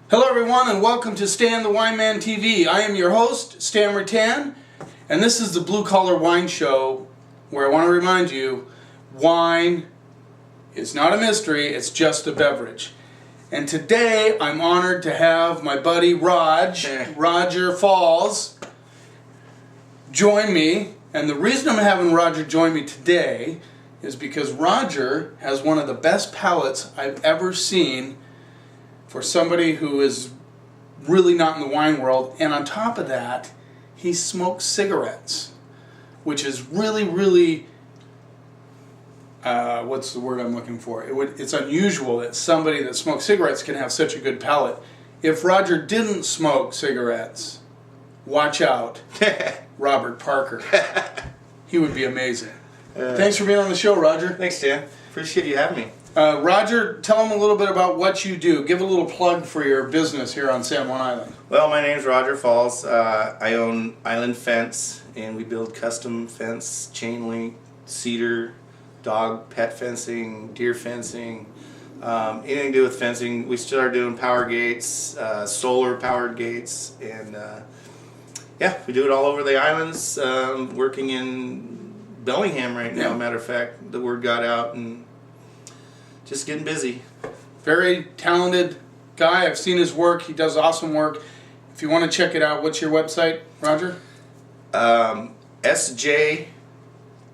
Hello everyone and welcome to Stan the Wine Man TV. I am your host, Stan Rattan, and this is the Blue Collar Wine Show where I want to remind you, wine is not a mystery, it's just a beverage. And today I'm honored to have my buddy Roger Falls, join me. And the reason I'm having Roger join me today is because Roger has one of the best palates I've ever seen for somebody who is really not in the wine world, and on top of that, he smokes cigarettes, which is really, what's the word I'm looking for? It's unusual that somebody that smokes cigarettes can have such a good palate. If Roger didn't smoke cigarettes, watch out, Robert Parker. He would be amazing. Thanks for being on the show, Roger. Thanks, Dan. Appreciate you having me. Roger, tell them a little bit about what you do. Give a little plug for your business here on San Juan Island. Well, my name's Roger Falls. I own Island Fence, and we build custom fence, chain link, cedar, dog, pet fencing, deer fencing, anything to do with fencing. We started doing power gates, solar powered gates, and yeah, we do it all over the islands. Working in Bellingham right now, matter of fact. The word got out, and just getting busy. Very talented guy. I've seen his work. He does awesome work. If you want to check it out, what's your website, Roger? SJ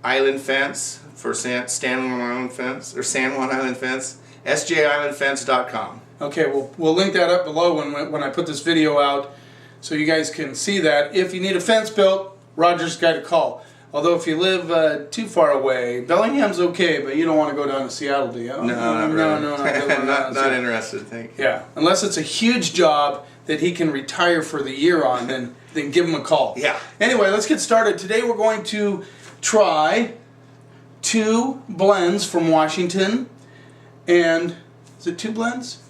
Island Fence for San Juan Island Fence, or San Juan Island Fence. SJIslandFence.com. Okay, we'll link that up below when I put this video out, so you guys can see that. If you need a fence built, Roger's the guy to call. Although if you live too far away, Bellingham's okay, but you don't want to go down to Seattle, do you? No, not really. Not interested, thank you. Yeah, unless it's a huge job that he can retire for the year on, then give him a call. Yeah. Anyway, let's get started. Today we're going to try 2 blends from Washington, and is it 2 blends?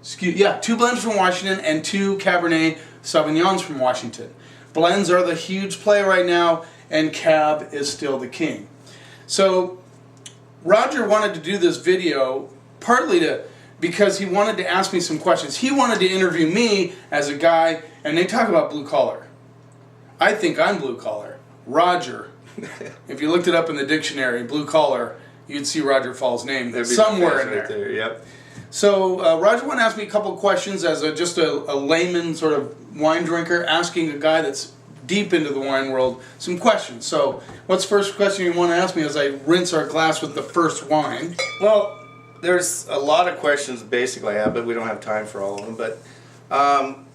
2 blends from Washington and 2 Cabernet Sauvignons from Washington. Blends are the huge play right now, and Cab is still the king. So Roger wanted to do this video partly because he wanted to ask me some questions. He wanted to interview me as a guy, and they talk about blue collar. I think I'm blue collar. Roger, if you looked it up in the dictionary, blue collar, you'd see Roger Falls' name somewhere in there. Right there. Yep. So Roger wanted to ask me a couple of questions as just a layman sort of wine drinker, asking a guy that's deep into the wine world some questions. So what's the first question you want to ask me as I rinse our glass with the first wine? Well, there's a lot of questions basically I have, but we don't have time for all of them. But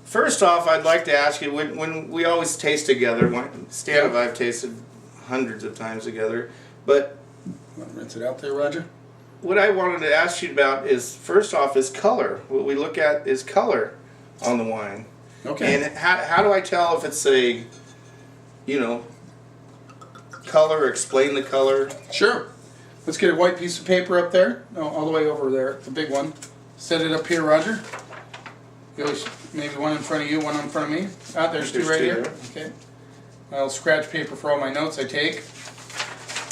first off, I'd like to ask you, when we always taste together, Stan and I have tasted hundreds of times together, but Want to rinse it out there, Roger? What I wanted to ask you about is, first off, is color. What we look at is color on the wine. Okay. And how do I tell if it's a, color, explain the color? Sure. Let's get a white piece of paper up there. No, all the way over there, the big one. Set it up here, Roger. You always, maybe one in front of you, one in front of me. There's 2 right here. Okay. I'll scratch paper for all my notes I take.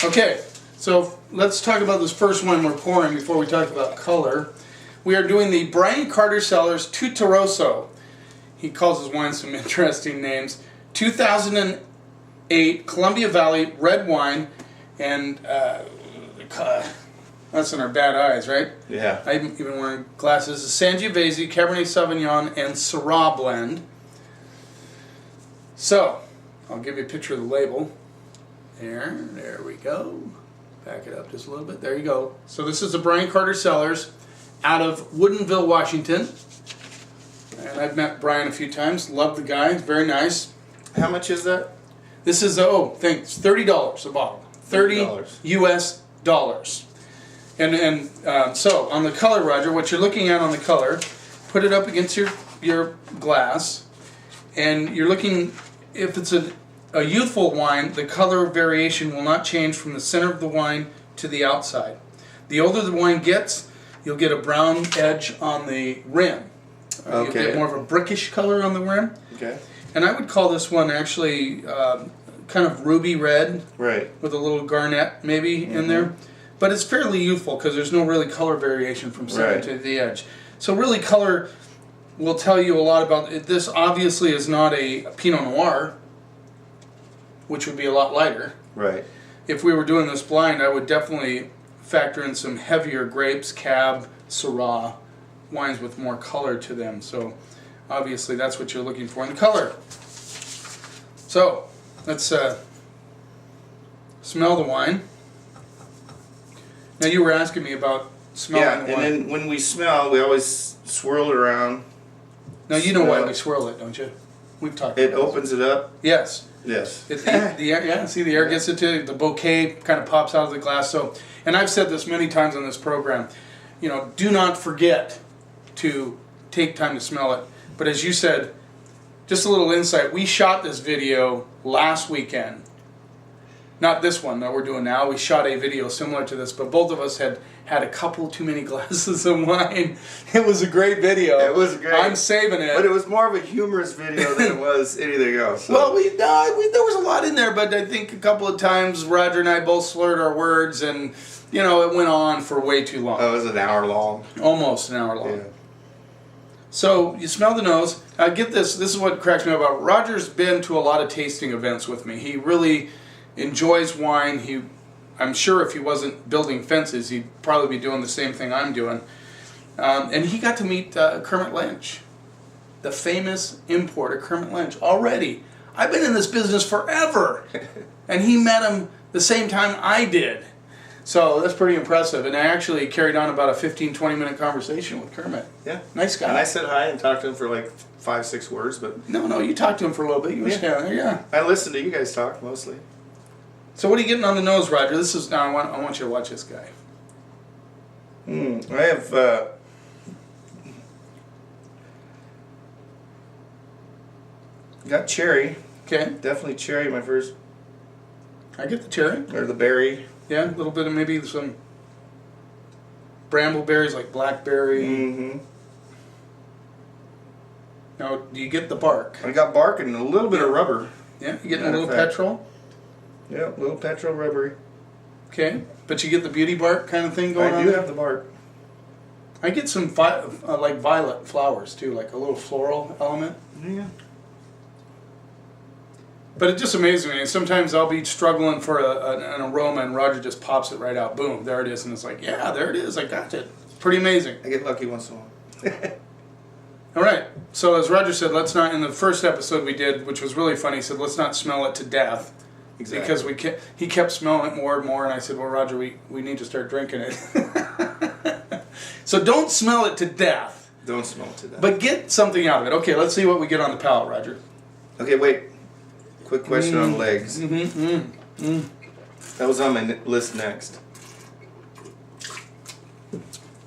Okay. So let's talk about this first one we're pouring before we talk about color. We are doing the Brian Carter Cellars Tutoroso. He calls his wine some interesting names. 2008 Columbia Valley red wine, and that's in our bad eyes, right? Yeah. I'm even wearing glasses. Sangiovese, Cabernet Sauvignon, and Syrah blend. So, I'll give you a picture of the label. There we go. Back it up just a little bit. There you go. So this is the Brian Carter Cellars out of Woodinville, Washington. And I've met Brian a few times. Love the guy. Very nice. How much is that? This is, thanks, $30 a bottle. $30 US dollars. And so, on the color, Roger, what you're looking at on the color, put it up against your glass, and you're looking, if it's a youthful wine, the color variation will not change from the center of the wine to the outside. The older the wine gets, you'll get a brown edge on the rim. You'll get more of a brickish color on the rim. Okay. And I would call this one actually kind of ruby red. Right. With a little garnet maybe in there. But it's fairly youthful because there's no really color variation from center to the edge. So really, color will tell you a lot about it. This obviously is not a Pinot Noir, which would be a lot lighter. Right. If we were doing this blind, I would definitely factor in some heavier grapes, Cab, Syrah, wines with more color to them. So obviously that's what you're looking for in the color. So let's smell the wine. Now you were asking me about smelling the wine. And then when we smell, we always swirl it around. Now you know why we swirl it, don't you? We've talked It about opens it up. Yes. Yes. The air, yeah, see the air gets it to the bouquet, kind of pops out of the glass. So, and I've said this many times on this program, you know, do not forget to take time to smell it. But as you said, just a little insight, we shot this video last weekend. Not this one that we're doing now. We shot a video similar to this, but both of us had a couple too many glasses of wine. It was a great video. It was great. I'm saving it. But it was more of a humorous video than it was anything else. So. Well, there was a lot in there, but I think a couple of times Roger and I both slurred our words, and you know it went on for way too long. It was an hour long. Almost an hour long. Yeah. So you smell the nose. Get this. This is what cracks me up about Roger's been to a lot of tasting events with me. He really enjoys wine. I'm sure if he wasn't building fences, he'd probably be doing the same thing I'm doing. And he got to meet Kermit Lynch, the famous importer Kermit Lynch. Already, I've been in this business forever, and he met him the same time I did. So that's pretty impressive. And I actually carried on about a 15-20 minute conversation with Kermit. Yeah. Nice guy. And I said hi and talked to him for like 5-6 words, but No, you talked to him for a little bit. You were down there, yeah. I listened to you guys talk mostly. So what are you getting on the nose, Roger? This is now. I want you to watch this guy. I have got cherry. Okay, Definitely cherry. My first, I get the cherry. or the berry. Yeah, a little bit of maybe some brambleberries like blackberry. Mm-hmm. Now, do you get the bark? I got bark and a little bit of rubber. Yeah, you getting a Matter little of fact. petrol. Yeah, a little petrol rubbery. Okay, but you get the beauty bark kind of thing going on. I do there? have the bark. I get some like violet flowers too, like a little floral element. Yeah. But it just amazes me. And sometimes I'll be struggling for an aroma, and Roger just pops it right out. Boom, there it is, and it's like, yeah, there it is. I got it. Pretty amazing. I get lucky once in a while. All right. So as Roger said, let's not. In the first episode we did, which was really funny, he said, let's not smell it to death. Exactly. Because he kept smelling it more and more, and I said, well, Roger, we need to start drinking it. So don't smell it to death. Don't smell it to death. But get something out of it. Okay, let's see what we get on the palate, Roger. Okay, wait. Quick question on legs. That was on my list next.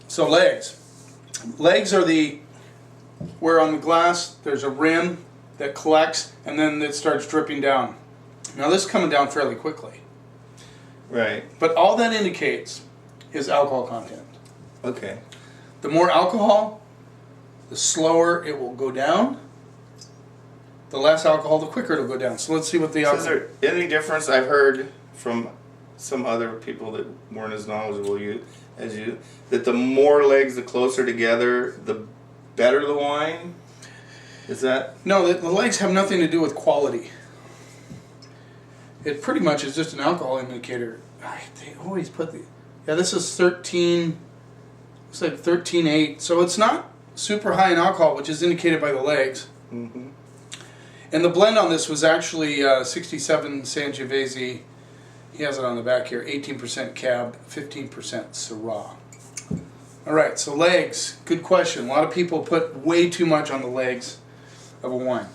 So legs. Legs are where on the glass there's a rim that collects, and then it starts dripping down. Now this is coming down fairly quickly. Right. But all that indicates is alcohol content. Okay. The more alcohol, the slower it will go down. The less alcohol, the quicker it'll go down. So let's see what the So alcohol... is there any difference? I've heard from some other people that weren't as knowledgeable as you, that the more legs, the closer together, the better the wine? Is that... No, the legs have nothing to do with quality. It pretty much is just an alcohol indicator. They always put the... Yeah, this is 13... It's like 13.8. So it's not super high in alcohol, which is indicated by the legs. Mm-hmm. And the blend on this was actually 67 Sangiovese. He has it on the back here. 18% Cab, 15% Syrah. All right, so legs. Good question. A lot of people put way too much on the legs of a wine.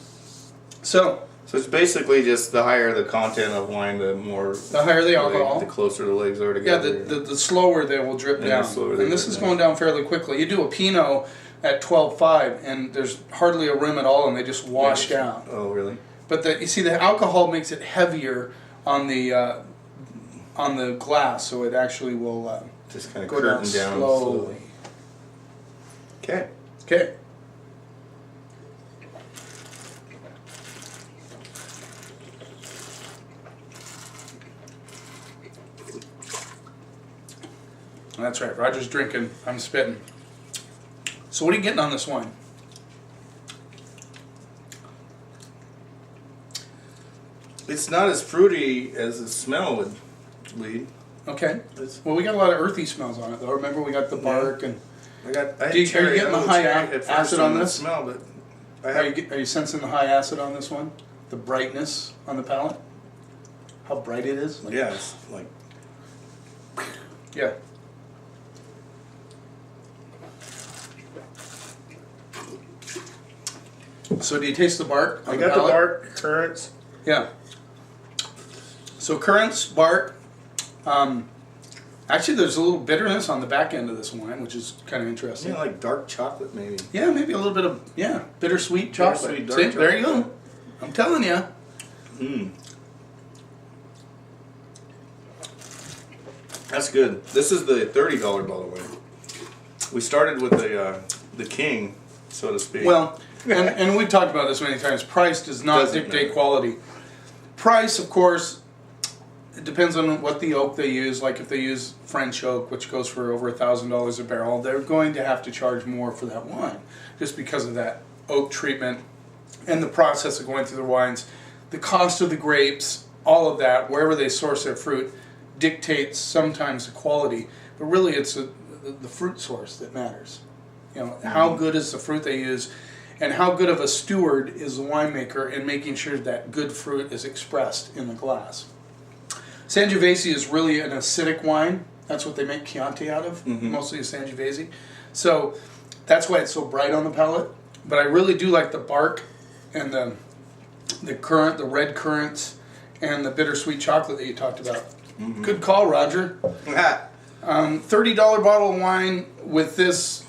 So it's basically just the higher the content of wine, the more... the higher the alcohol. The closer the legs are Yeah, together. the slower they will drip And down. the slower they And this drip is down. going down fairly quickly. You do a Pinot at 12.5, and there's hardly a rim at all, and they just wash down. Oh, really? But you see, the alcohol makes it heavier on the glass, so it actually will Just kind of go down curtain down slowly. Okay. Okay. That's right. Roger's drinking. I'm spitting. So what are you getting on this wine? It's not as fruity as the smell would lead. Okay. It's, Well, we got a lot of earthy smells on it, though. Remember, we got the bark and. I had Are you cherry. getting the I high cherry at first acid on the this? smell, but I Are have, you sensing the high acid on this one? The brightness on the palate? How bright it is? Like, yeah, it's like Yeah. So do you taste the bark on I the got the palate? bark, currants. Yeah. So currants, bark. Actually, there's a little bitterness on the back end of this wine, which is kind of interesting. Yeah, like dark chocolate maybe. Yeah, maybe a little bit of bittersweet chocolate. Bittersweet dark See, there you chocolate. go. I'm telling you. Mm. That's good. This is the $30 bottle of wine. We started with the king, so to speak. Well, and we've talked about this many times. Price does not Doesn't dictate matter. quality. Price, of course, it depends on what the oak they use. Like if they use French oak, which goes for over $1,000 a barrel, they're going to have to charge more for that wine, just because of that oak treatment and the process of going through the wines. The cost of the grapes, all of that, wherever they source their fruit, dictates sometimes the quality. But really, it's the fruit source that matters. You know, how good is the fruit they use, and how good of a steward is the winemaker in making sure that good fruit is expressed in the glass. Sangiovese is really an acidic wine. That's what they make Chianti out of, mostly is Sangiovese. So that's why it's so bright on the palate. But I really do like the bark and the red currants, and the bittersweet chocolate that you talked about. Good call, Roger. $30 bottle of wine with this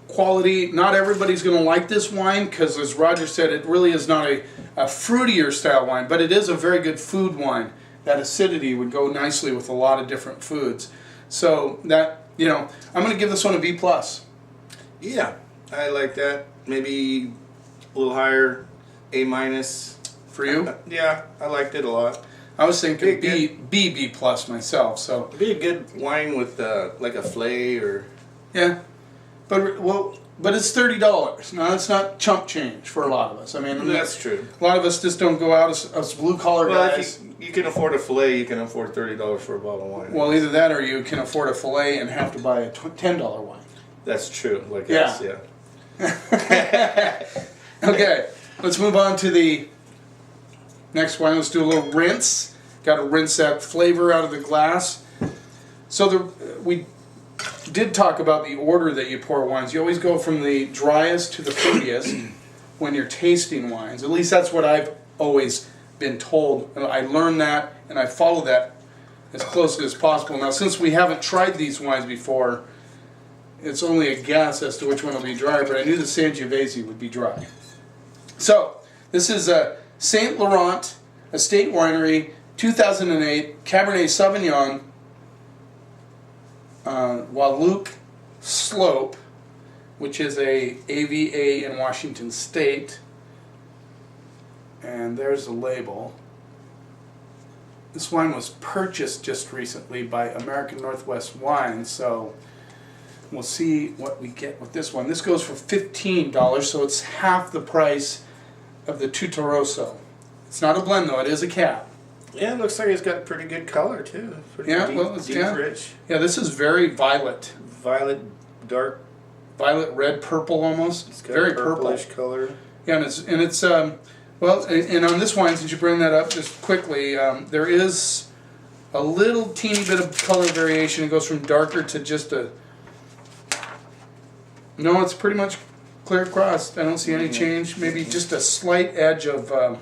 quality. Not everybody's going to like this wine because, as Roger said, it really is not a fruitier style wine, but it is a very good food wine. That acidity would go nicely with a lot of different foods. So that, I'm going to give this one a B+. Yeah, I like that. Maybe a little higher, A-. For you? Yeah, I liked it a lot. I was thinking Big, B+ myself. So It'd be a good wine with like a filet or. yeah, but it's $30. Now that's not chump change for a lot of us. I mean, That's true. a lot of us just don't go out as blue collar Well, guys. if you can afford a filet, you can afford $30 for a bottle of wine. Well, either that or you can afford a fillet and have to buy a $10 wine. That's true. Like Yeah. us, yeah. Okay, let's move on to the next wine. Let's do a little rinse. Got to rinse that flavor out of the glass. So we did talk about the order that you pour wines. You always go from the driest to the fruitiest when you're tasting wines. At least that's what I've always been told. And I learned that and I follow that as closely as possible. Now, since we haven't tried these wines before, it's only a guess as to which one will be drier, but I knew the Sangiovese would be dry. So, this is a Saint Laurent Estate Winery 2008 Cabernet Sauvignon Wahluke Slope, which is a AVA in Washington State. And there's the label. This wine was purchased just recently by American Northwest Wines, so we'll see what we get with this one. This goes for $15, so it's half the price of the Tutoroso. It's not a blend though, it is a cab. Yeah, it looks like it's got pretty good color too. Pretty Yeah, deep, well, it's deep rich. Yeah, this is very violet. Violet, dark. Violet, red, purple almost. It's got Very a purple. purplish color. Yeah, and it's well, and on this wine, since you bring that up just quickly, there is a little teeny bit of color variation. It goes from darker to just a. No, it's pretty much clear across. I don't see any change. Maybe just a slight edge of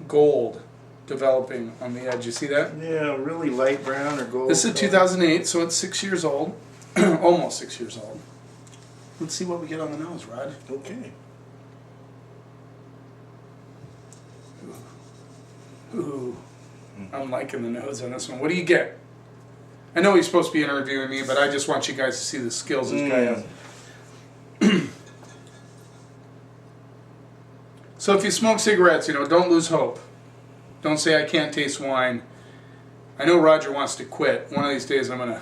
gold developing on the edge. You see that? Yeah, really light brown or gold. This is 2008, so it's 6 years old, almost 6 years old. Let's see what we get on the nose, Rod. Okay. Ooh, I'm liking the nose on this one. What do you get? I know he's supposed to be interviewing me, but I just want you guys to see the skills this guy has. So if you smoke cigarettes, don't lose hope. Don't say I can't taste wine. I know Roger wants to quit. One of these days I'm going to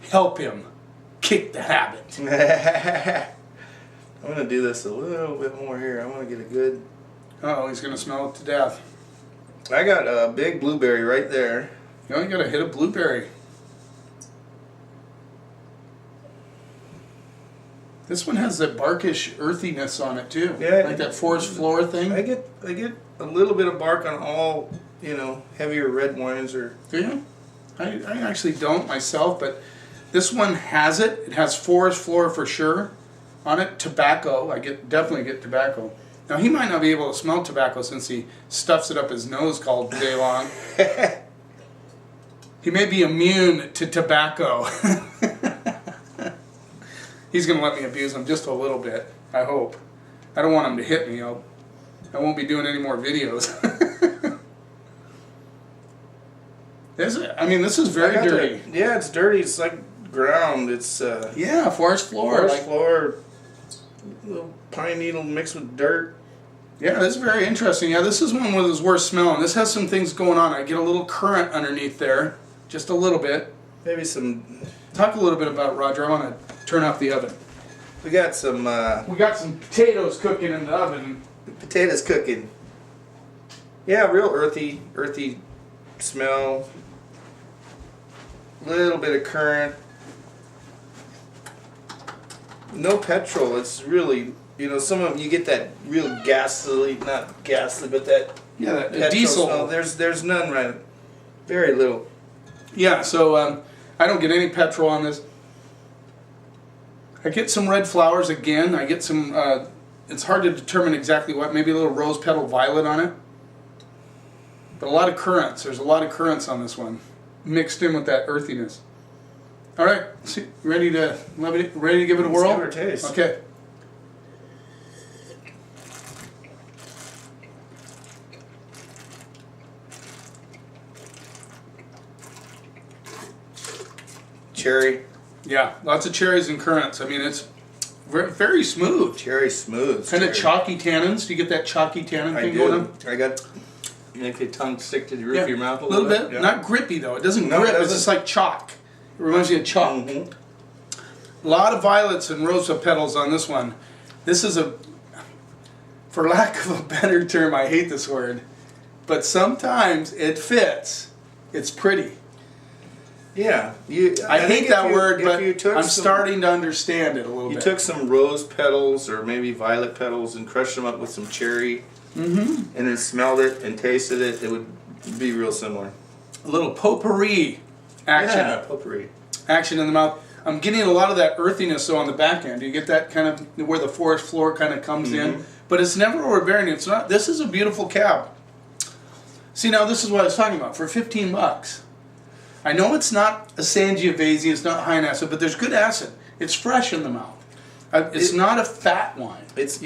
help him kick the habit. I'm gonna do this a little bit more here. I want to get a good. Oh, he's gonna smell it to death. I got a big blueberry right there. You only gotta hit a blueberry. This one has that barkish earthiness on it too. Yeah. Like that forest floor thing. I get a little bit of bark on all, heavier red wines or. Do you? I actually don't myself, but this one has it. It has forest floor for sure on it. Tobacco. Definitely get tobacco. Now he might not be able to smell tobacco since he stuffs it up his nose all day long. He may be immune to tobacco. He's going to let me abuse him just a little bit, I hope. I don't want him to hit me. I won't be doing any more videos. This is very dirty. Yeah, it's dirty. It's like ground. It's Yeah, forest floor. forest floor, little pine needle mixed with dirt. Yeah, this is very interesting. Yeah, this is one that's worth smelling. This has some things going on. I get a little current underneath there, just a little bit. Maybe some. Talk a little bit about it, Roger. I want to turn off the oven. We got some We got some potatoes cooking in the oven. potatoes cooking. Yeah, real earthy smell. Little bit of current. No petrol. It's really, some of them you get that real not ghastly, but that Yeah, that petrol diesel. smell. There's none right. Very little. Yeah, so I don't get any petrol on this. I get some red flowers again. I get some, it's hard to determine exactly what, maybe a little rose petal violet on it. But a lot of currants. There's a lot of currants on this one, mixed in with that earthiness. All right, ready to give it a whirl? Let's give it a taste. Okay. Cherry. Yeah, lots of cherries and currants. I mean, it's very, very smooth. Cherry smooth. Kind of cherry. chalky tannins. Do you get that chalky tannin I thing going on? do. I got. Make your tongue stick to the roof of your mouth a little bit. Yeah. Not grippy though. It doesn't No, it grip. It's doesn't. just like chalk. It reminds me of chalk. Mhm. A lot of violets and rosa petals on this one. This is for lack of a better term, I hate this word, but sometimes it fits. It's pretty. Yeah, I hate that word, but I'm some, starting to understand it a little You bit. took some rose petals or maybe violet petals and crushed them up with some cherry, and then smelled it and tasted it. It would be real similar. A little potpourri action. Yeah, potpourri. Action in the mouth. I'm getting a lot of that earthiness though on the back end. You get that kind of where the forest floor kind of comes in, but it's never overbearing. It's not. This is a beautiful cab. See, now this is what I was talking about. For $15, I know it's not a Sangiovese, it's not high in acid, but there's good acid. It's fresh in the mouth. It's not a fat wine. It's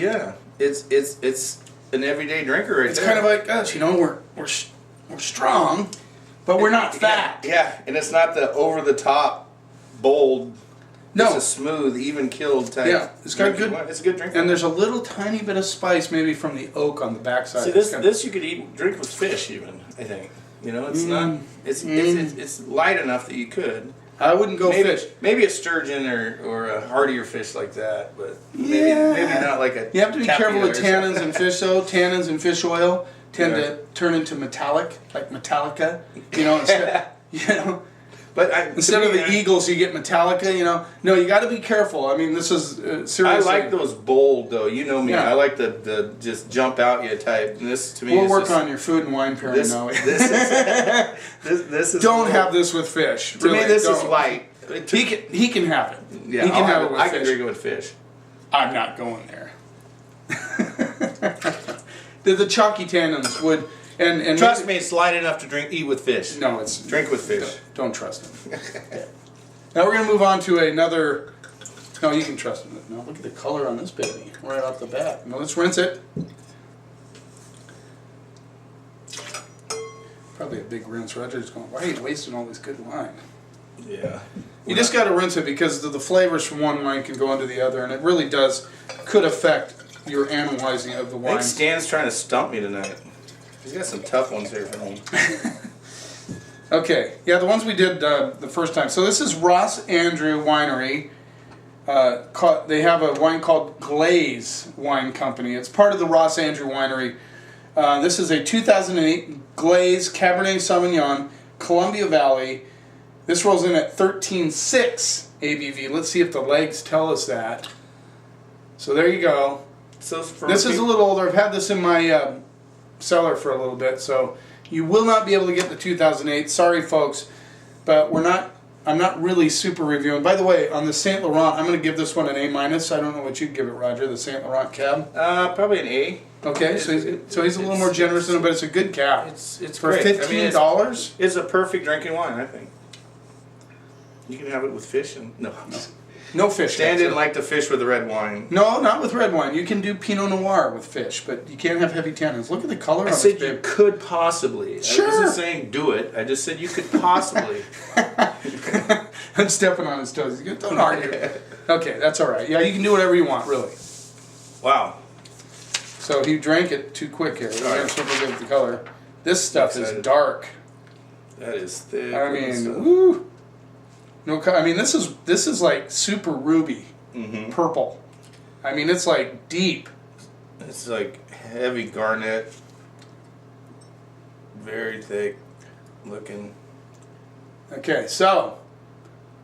an everyday drinker right It's there. kind of like us, we're strong, but we're not fat. Yeah, and it's not the over the top, bold. No. It's a smooth, even killed type. Yeah, it's got drinking good- wine. It's a good drink. And there's a little tiny bit of spice maybe from the oak on the backside. See, It's kind of- this you could drink with fish even. I think. It's not. It's light enough that you could. I wouldn't go fish. Maybe a sturgeon or a hardier fish like that, but Yeah. maybe not like a. You have to be careful with Caviar or tannins and fish though. Tannins and fish oil tend Yeah. to turn into metallic, like Metallica. Instead, But instead of the Eagles, you get Metallica. No, you got to be careful. I mean, this is seriously. I like those bold though. You know me. Yeah. I like the just jump out you type. And this to me. We'll is work just, on your food and wine pairing this. now. This is. Don't have this with fish. To me, really, this is don't. light. He can have it. Yeah, he can have it with I fish. can drink it with fish. I'm not going there. the chalky tannins would and Trust me, it's light enough to eat with fish. No, it's Drink with fish. Don't trust him. Now we're gonna move on to another. No, you can trust him. Now look at the color on this baby right off the bat. Now let's rinse it. Probably a big rinse. Roger's going, why are you wasting all this good wine? Yeah. You just got to rinse it because the flavors from one wine can go into the other, and it really could affect your analyzing of the I wine. think Stan's trying to stump me tonight. He's got some tough ones here for me. Okay, yeah, the ones we did the first time. So this is Ross Andrew Winery. They have a wine called Glaze Wine Company. It's part of the Ross Andrew Winery. This is a 2008 Glaze Cabernet Sauvignon, Columbia Valley. This rolls in at 13.6 ABV. Let's see if the legs tell us that. So there you go. So This is a little older. I've had this in my cellar for a little bit, so you will not be able to get the 2008. Sorry, folks, but I'm not really super reviewing. By the way, on the Saint Laurent, I'm going to give this one an A-. I don't know what you'd give it, Roger. The Saint Laurent cab. Probably an A. Okay, so he's a little more generous than it, but it's a good cab. It's for great. $15. It's a perfect drinking wine, I think. You can have it with fish and No fish. Stan didn't like to fish with the red wine. No, not with red wine. You can do Pinot Noir with fish, but you can't have heavy tannins. Look at the color I on said this, you babe. could possibly. Sure. I wasn't saying do it. I just said you could possibly. I'm stepping on his toes. Don't argue. Okay, that's all right. Yeah, you can do whatever you want, really. Wow. So he drank it too quick here. Sorry. I'm super good with the color. This stuff is Excited. dark. That is thick. I mean, woo. No, I mean this is like super ruby purple. I mean it's like deep. It's like heavy garnet, very thick looking. Okay, so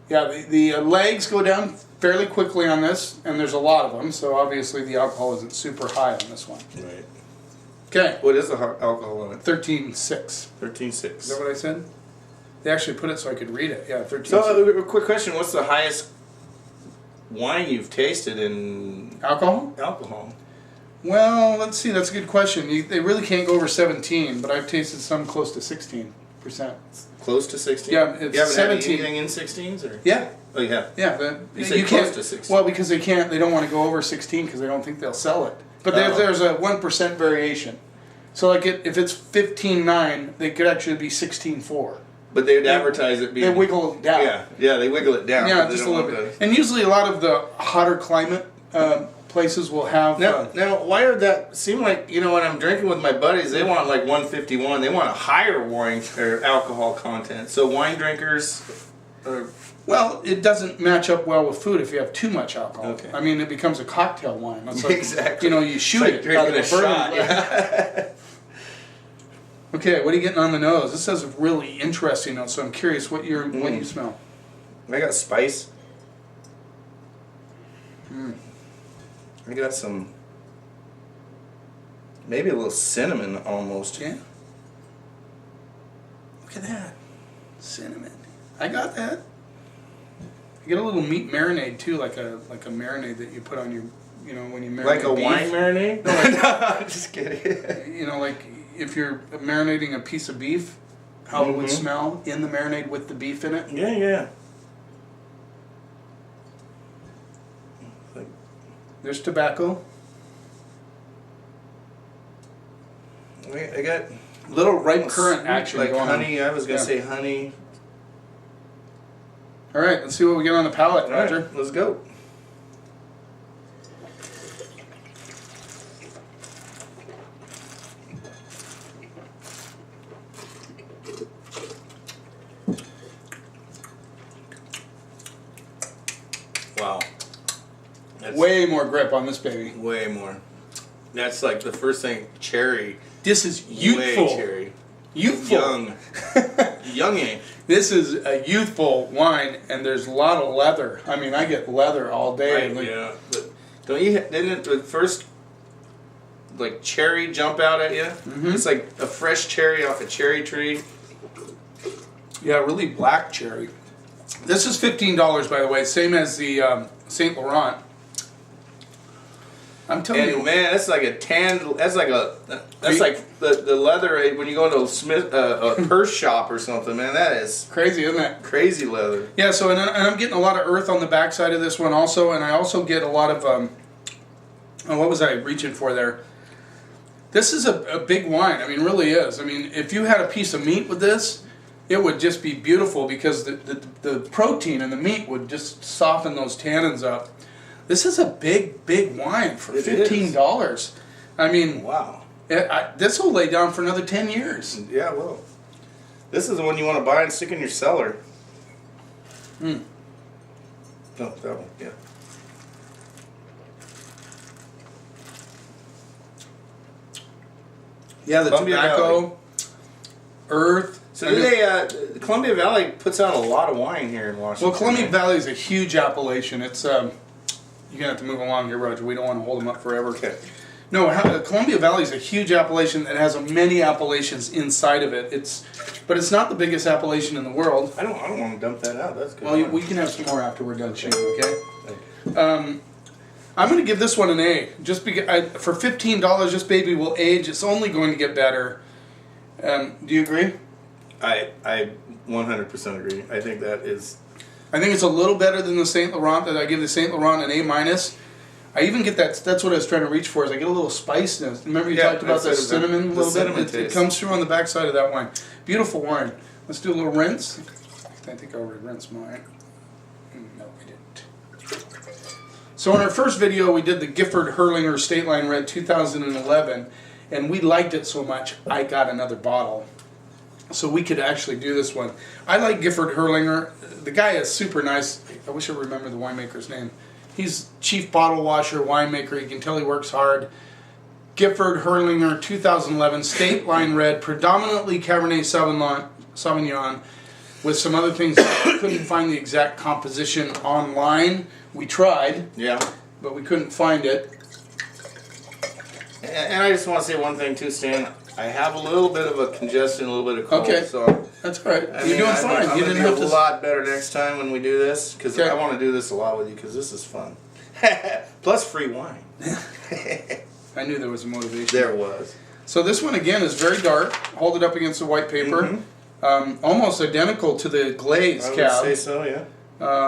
yeah, the legs go down fairly quickly on this, and there's a lot of them. So obviously the alcohol isn't super high on this one. Right. Okay. What is the alcohol on it? 13.6. 13.6. Is that what I said? They actually put it so I could read it. Yeah, 13.6. So, a quick question: what's the highest wine you've tasted in Alcohol? alcohol? Well, let's see. That's a good question. They really can't go over 17, but I've tasted some close to 16%. Close to 16. Yeah, it's you haven't 17. had anything in 16s, or Yeah. oh, you have. Yeah, You said close to 16. Well, because they can't. They don't want to go over 16 because they don't think they'll sell it. But Oh. there's a 1% variation. So like if it's 15.9, they could actually be 16.4. But they would advertise it being. They wiggle it down. Yeah, they wiggle it down. Yeah, but they just a don't little want bit. And usually a lot of the hotter climate places will have. Now, why would that seem like, when I'm drinking with my buddies, they want like 151. They want a higher wine or alcohol content. So wine drinkers are. Well, it doesn't match up well with food if you have too much alcohol. Okay. I mean, it becomes a cocktail wine. It's like, Exactly. You shoot It's like it out of drinking a bourbon shot. glass. Okay, what are you getting on the nose? This has a really interesting note, so I'm curious what you smell. I got spice. I got some, maybe a little cinnamon almost. Yeah. Look at that. Cinnamon. I got that. I get a little meat marinade too, like a marinade that you put on your, when you marinate Like a beef. wine marinade? No, like, No, I'm just kidding. Like if you're marinating a piece of beef, how it would smell in the marinade with the beef in it. Yeah. There's tobacco. I got Little ripe currant sweet, action like going honey. on. I was gonna say honey. All right, let's see what we get on the palate, All right, Roger. let's go. Wow. That's Way more grip on this baby. way more. That's like the first thing, cherry. This is youthful. Way cherry. Youthful. Young. Youngy. This is a youthful wine, and there's a lot of leather. I mean, I get leather all day. Right, yeah. But didn't the first like cherry jump out at you? Mm-hmm. It's like a fresh cherry off a cherry tree. Yeah, really black cherry. This is $15, by the way, same as the Saint Laurent. I'm telling you, And man, that's like a tan. That's like you- like the leather when you go into a purse shop or something. Man, that is crazy, isn't it? crazy leather. Yeah. So, and I'm getting a lot of earth on the backside of this one also, and I also get a lot of what was I reaching for there? This is a big wine. I mean, really is. I mean, if you had a piece of meat with this, it would just be beautiful because the protein in the meat would just soften those tannins up. This is a big wine for It $15. I mean, Wow. this will lay down for another 10 years. Yeah, well, this is the one you want to buy and stick in your cellar. Hmm. No, that one. Yeah. Yeah, the Columbia tobacco, Valley. earth. So Columbia Valley puts out a lot of wine here in Washington. Well, Columbia Valley is a huge appellation. It's you're gonna have to move along here, Roger. We don't want to hold them up forever. Okay. No, Columbia Valley is a huge appellation that has many appellations inside of it. But it's not the biggest appellation in the world. I don't want to dump that out. That's good. Well, we can have some more after we're done shooting, okay? I'm going to give this one an A. Just because for $15, this baby will age. It's only going to get better. Do you agree? I 100% agree. I think that is. I think it's a little better than the Saint Laurent. That I give the Saint Laurent an A-. I even get that. That's what I was trying to reach for. Is I get a little spiciness. Remember you talked about the cinnamon a little bit. It comes through on the backside of that wine. Beautiful wine. Let's do a little rinse. I think I already rinsed mine. No, we didn't. So in our first video, we did the Gifford Hurlinger State Line Red 2011, and we liked it so much, I got another bottle. So we could actually do this one. I like Gifford Hurlinger. The guy is super nice. I wish I remember the winemaker's name. He's chief bottle washer, winemaker. You can tell he works hard. Gifford Hurlinger 2011 State Line Red, predominantly Cabernet Sauvignon, with some other things. I couldn't find the exact composition online. We tried, Yeah. but we couldn't find it. And I just want to say one thing too, Stan. I have a little bit of a congestion, a little bit of cold. Okay. So That's all right. I You're mean, doing fine. I'm You gonna didn't do have a to. lot better next time when we do this because Okay. I want to do this a lot with you because this is fun. Plus free wine. I knew there was a motivation. There was. So this one again is very dark. Hold it up against the white paper. Almost identical to the glaze I would cab. say so, yeah.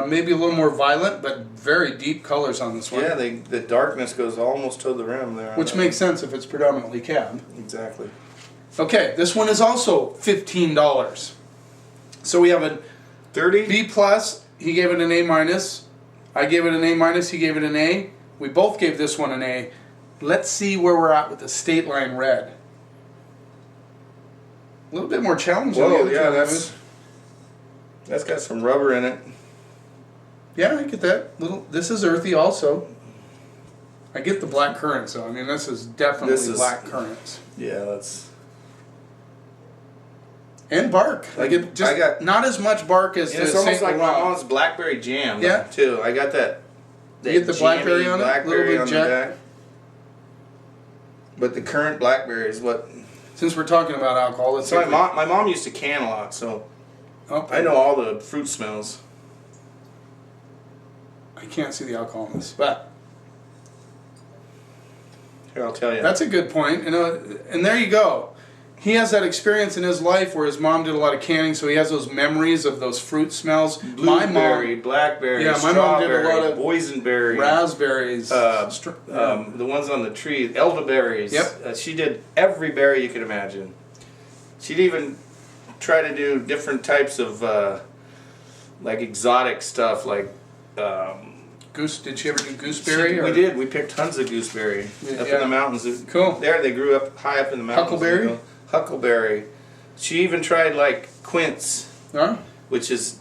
Maybe a little more violet, but very deep colors on this one. Yeah, the darkness goes almost to the rim there. Which makes sense if it's predominantly cab. Exactly. Okay, this one is also $15. So we have a 30? B plus. He gave it an A-. I gave it an A-. He gave it an A. We both gave this one an A. Let's see where we're at with the State Line Red. A little bit more challenging. than the Whoa, other yeah, two. that's got some rubber in it. Yeah, I get that. This is earthy also. I get the black currants, though. I mean, this is definitely black currants. Yeah, that's. And bark. I get just not as much bark as the It's almost Saint like my Laurent. mom's blackberry jam. Yeah. Too. I got that. You get the blackberry on it? Blackberry Little on bit the jet? back. But the currant blackberry is what. Since we're talking about alcohol, let's So see. my mom used to can a lot, so I know all the fruit smells. I can't see the alcohol in this, but Here, I'll tell you. that's a good point. You know, and there you go. He has that experience in his life where his mom did a lot of canning, so he has those memories of those fruit smells. Blueberry, blackberry, Yeah, my mom did a strawberry, lot of boysenberry, raspberries, the ones on the tree, elderberries. Yep. She did every berry you could imagine. She'd even try to do different types of like exotic stuff, like. Goose? Did she ever do gooseberry? We did. We picked tons of gooseberry up in the mountains. Cool. There, they grew up high up in the mountains. Huckleberry? Huckleberry. She even tried like quince, Huh? which is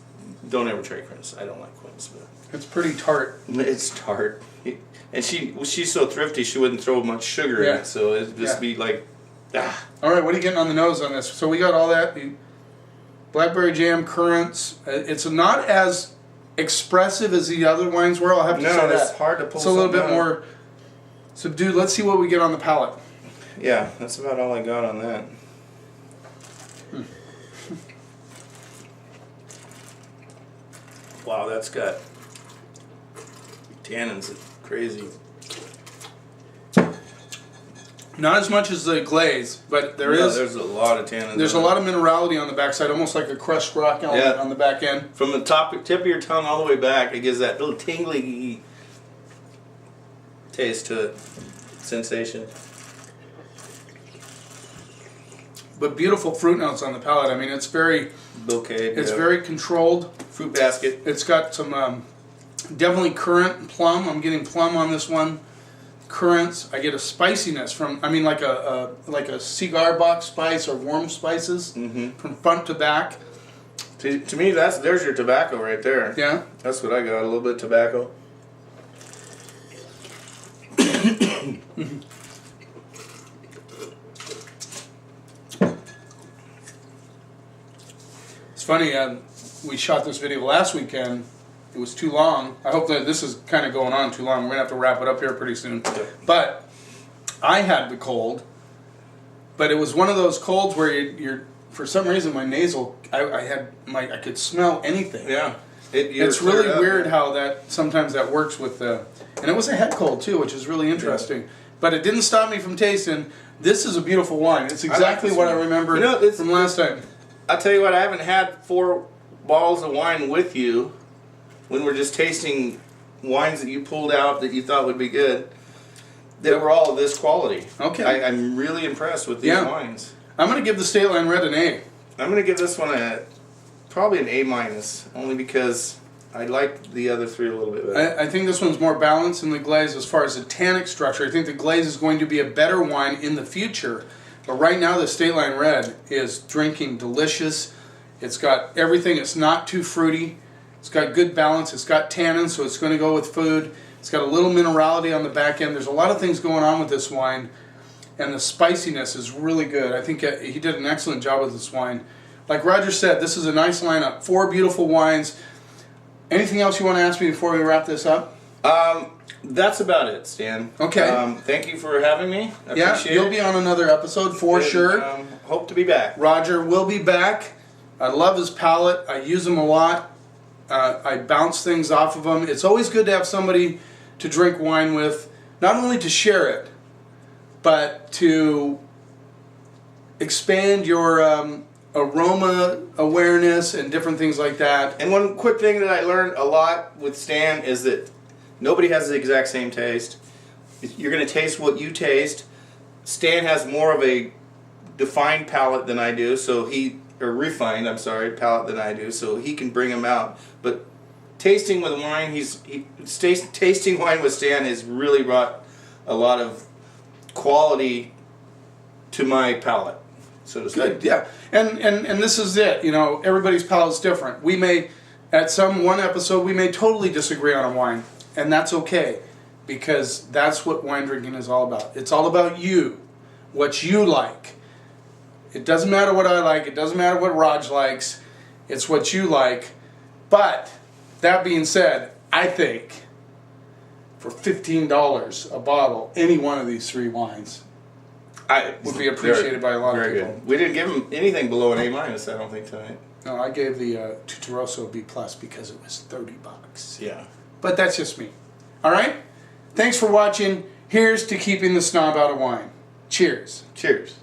don't ever try quince. I don't like quince, but It's pretty tart. it's tart. And she's so thrifty. She wouldn't throw much sugar in Yeah. it, so it'd just Yeah. be like, ah. All right, what are you getting on the nose on this? So we got all that. Blackberry jam, currants. It's not as expressive as the other wines were. I'll have to say that. it's hard to pull. It's a little bit something out. more subdued. Let's see what we get on the palate. Yeah, that's about all I got on that. Wow, that's got tannins crazy. Not as much as the glaze, but there's a lot of tannins. a lot of minerality on the backside, almost like a crushed rock element on the back end. From the tip of your tongue all the way back, it gives that little tingly taste to it, sensation. But beautiful fruit notes on the palate. I mean, it's very Bouquet. very controlled. Fruit basket. It's got some definitely currant and plum. I'm getting plum on this one. Currants. I get a spiciness from. I mean, like a cigar box spice or warm spices from front to back. To me, there's your tobacco right there. Yeah. That's what I got. A little bit of tobacco. funny, we shot this video last weekend. It was too long. I hope that this is kind of going on too long. We're going to have to wrap it up here pretty soon. Yeah. But I had the cold, but it was one of those colds where you're for some reason my nasal, I could smell anything. Yeah. It's really weird how sometimes that works with the, and it was a head cold too, which is really interesting. Yeah. But it didn't stop me from tasting. This is a beautiful wine. It's exactly what I remember from last time. I'll tell you what, I haven't had 4 bottles of wine with you when we're just tasting wines that you pulled out that you thought would be good, that were all of this quality. Okay. I'm really impressed with these wines. I'm going to give the State Line Red an A. I'm going to give this one probably an A-, only because I like the other 3 a little bit better. I think this one's more balanced in the glaze as far as the tannic structure. I think the glaze is going to be a better wine in the future. But right now, the State Line Red is drinking delicious. It's got everything. It's not too fruity. It's got good balance. It's got tannin, so it's going to go with food. It's got a little minerality on the back end. There's a lot of things going on with this wine, and the spiciness is really good. I think he did an excellent job with this wine. Like Roger said, this is a nice lineup. 4 beautiful wines. Anything else you want to ask me before we wrap this up? That's about it, Stan. Okay. Thank you for having me. I appreciate you'll it. be on another episode for sure. Hope to be back. Roger will be back. I love his palate. I use him a lot. I bounce things off of him. It's always good to have somebody to drink wine with, not only to share it, but to expand your aroma awareness and different things like that. And one quick thing that I learned a lot with Stan is that nobody has the exact same taste. You're going to taste what you taste. Stan has more of a defined palate than I do, refined palate than I do, so he can bring them out. But tasting with wine, tasting wine with Stan has really brought a lot of quality to my palate, so to speak. Good, yeah. And this is it. You know, everybody's palate's different. We may, at one episode, we may totally disagree on a wine, and that's okay, because that's what wine drinking is all about. It's all about you, what you like. It doesn't matter what I like. It doesn't matter what Raj likes. It's what you like. But that being said, I think for $15 a bottle, any one of these 3 wines would be appreciated by a lot of people. Good. We didn't give him anything below an A-, I don't think, tonight. No, I gave the Tutoroso B+ because it was $30. Yeah. But that's just me. All right? Thanks for watching. Here's to keeping the snob out of wine. Cheers. Cheers.